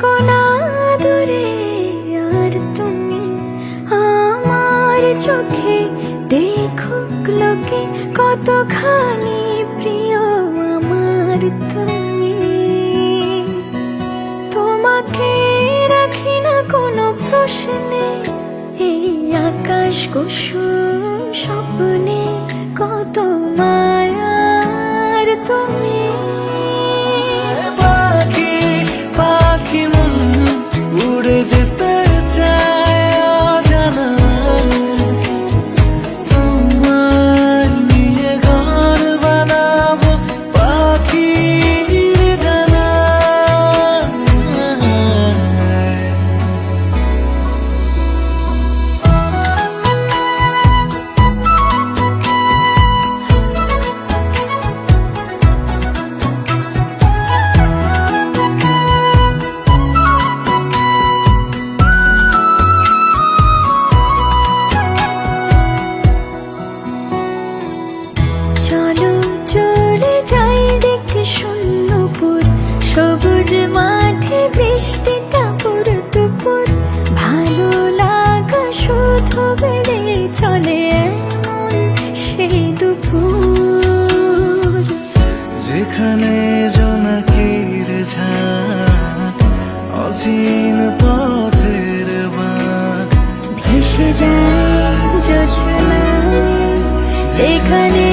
থেকো না দূরে আর তুমি আমার চোখে, দেখুক লোকে কতখানি প্রিয় আমার তুমি। তোমাকে রাখি না কোনো প্রশ্নে, এই আকাশ কুসুম স্বপ্নে কত মায়ার তুমি। পাখি পাখি মন উড়ে যেতে চায় অজানা, তোমায় নিয়ে ঘর বানাবো পাখির ডানায়। চলো চলে যাই দেখে শূন্যপুর, সবুজ মাঠে বৃষ্টিটা পুরটুপুর, ভালো লাগা শুধু বেড়ে চলে এমন সেই দুপুর। যেখানে জোনাকির ঝাঁক, অচিন পথের বাঁক, ভেসে যায় জোছনায়, যেখানে